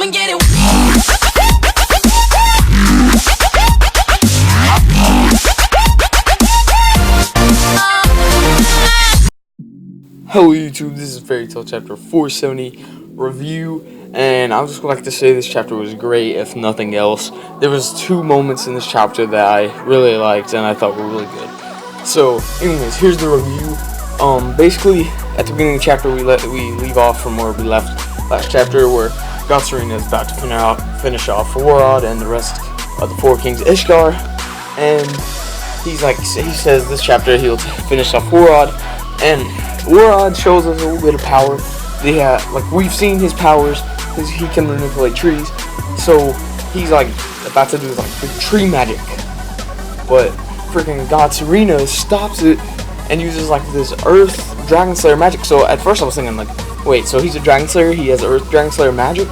and get it. Hello YouTube, this is Fairytail chapter 470 review, and I would just like to say this chapter was great, if nothing else. There was two moments in this chapter that I really liked and I thought were really good. So, anyways, here's the review. Basically, at the beginning of the chapter, we leave off from where we left last chapter, where Gotsarina is about to finish off Warod and the rest of the four kings Ishgar, and he says this chapter he'll finish off Warod, and Warod shows us a little bit of power. We've seen his powers, because he can manipulate trees. So he's about to do big tree magic, but freaking Gotsarina stops it and uses this Earth Dragon Slayer magic. So at first I was thinking wait, so he's a Dragon Slayer, he has Earth Dragon Slayer magic,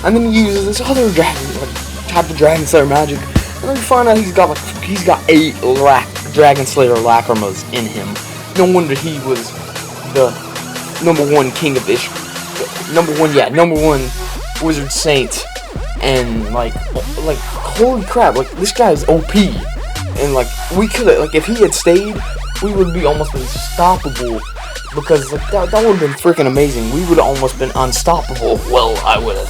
and then he uses this other type of Dragon Slayer magic, and then we find out he's got 8 Dragon Slayer Lacrimas in him. No wonder he was the number one king of number one wizard saint, and holy crap, this guy is OP, and we could have, if he had stayed, we would be almost unstoppable, because that would have been freaking amazing. We would have almost been unstoppable. Well, I would have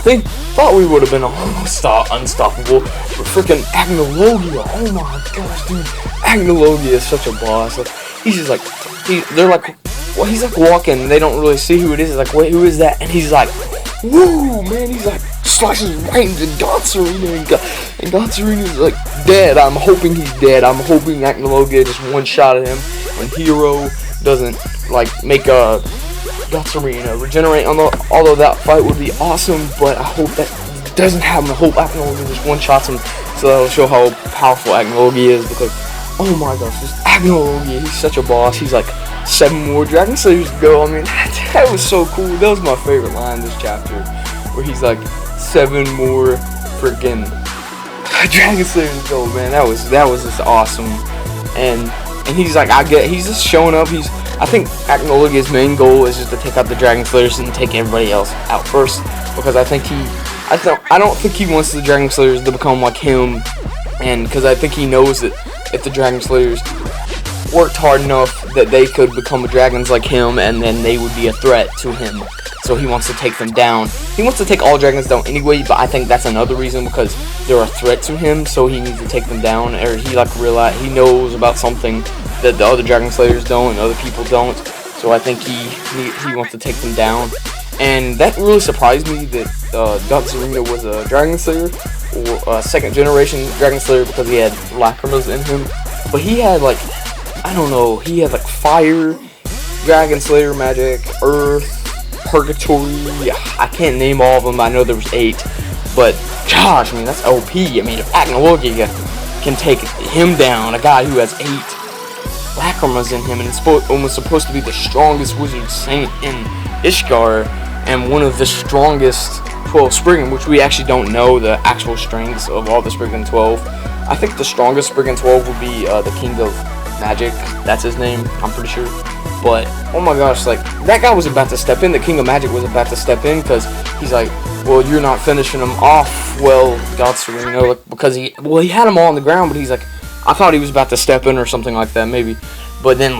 thought we would have been almost unstoppable, but freaking Agnologia, oh my gosh, dude, Agnologia is such a boss. He's just he's walking, they don't really see who it is. It's wait, who is that? And he's woo, man, he's slices right into Gotsarina, and Gotsarina's dead. I'm hoping he's dead. I'm hoping Agnologia just one-shotted him, and Hero doesn't, make Gotsarina regenerate, although that fight would be awesome, but I hope that doesn't happen. I hope Agnologia just one-shots him, so that'll show how powerful Agnologia is, because, oh my gosh, this Agnologia, he's such a boss. He's 7 more Dragon Slayers to go. I mean, that was so cool. That was my favorite line in this chapter, where he's 7 more freaking Dragon Slayers to go, man. That was just awesome. And he's he's just showing up. I think Agnolia's main goal is just to take out the Dragon Slayers and take everybody else out first, because I don't think he wants the Dragon Slayers to become like him, and because I think he knows that if the Dragon Slayers worked hard enough that they could become dragons like him, and then they would be a threat to him. So he wants to take them down. He wants to take all dragons down anyway, but I think that's another reason, because they're a threat to him, so he needs to take them down, or he realize he knows about something that the other Dragon Slayers don't and other people don't. So I think he wants to take them down. And that really surprised me that Gotsarina was a Dragon Slayer, or a second generation Dragon Slayer, because he had Lacrimas in him. But he had I don't know, he had fire, Dragon Slayer magic, Earth, Purgatory. I can't name all of them. I know there was 8, but gosh, I mean, that's OP. I mean, if Agnologia can take him down, a guy who has 8 Lacrimas in him, and it's almost supposed to be the strongest wizard saint in Ishgar, and one of the strongest 12 Spriggan, which we actually don't know the actual strengths of all the Spriggan 12. I think the strongest Spriggan 12 would be the King of Magic. That's his name, I'm pretty sure. But oh my gosh, that guy was about to step in. The King of Magic was about to step in, because he's well, you're not finishing him off well, Gotsarina, because he had them all on the ground, but he's I thought he was about to step in or something like that, maybe. But then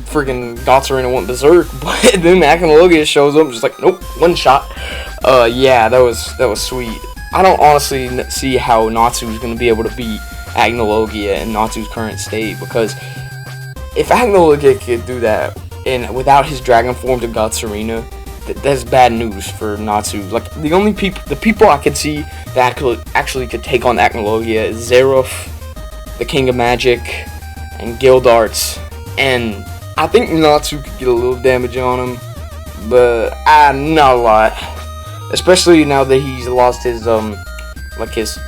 freaking Gotsarina went berserk, but then Agnologia shows up, just nope, one shot. Yeah, that was sweet. I don't honestly see how Natsu's gonna be able to beat Agnologia in Natsu's current state, because if Agnologia could do that, and without his dragon form to Gotsarina, that's bad news for Natsu. The people I could see that actually could take on Agnologia is Zeruf, the King of Magic, and Gildarts, and I think Natsu could get a little damage on him, but not a lot. Especially now that he's lost his his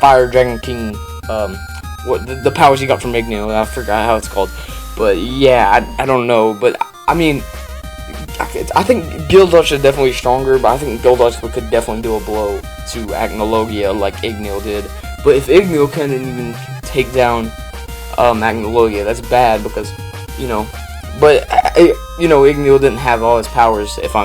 Fire Dragon King, the powers he got from Igneo. I forgot how it's called, but yeah, I don't know. But I mean, I think Gildarts is definitely stronger, but I think Gildarts could definitely do a blow to Agnologia like Igneo did. But if Igneo can't even take down Agnologia, that's bad, because But Igneel didn't have all his powers. If I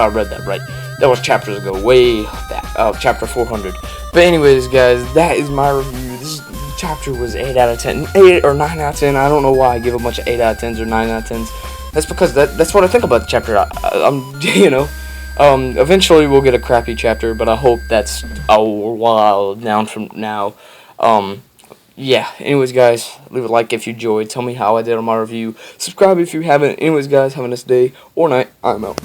read that right, that was chapters ago, way back, chapter 400. But anyways, guys, that is my review. This chapter was 8 out of 10, 8 or 9 out of 10. I don't know why I give a bunch of 8 out of 10s or 9 out of 10s. That's because that's what I think about the chapter. Eventually we'll get a crappy chapter, but I hope that's a while down from now. Yeah, anyways, guys, leave a like if you enjoyed. Tell me how I did on my review. Subscribe if you haven't. Anyways, guys, have a nice day or night. I'm out.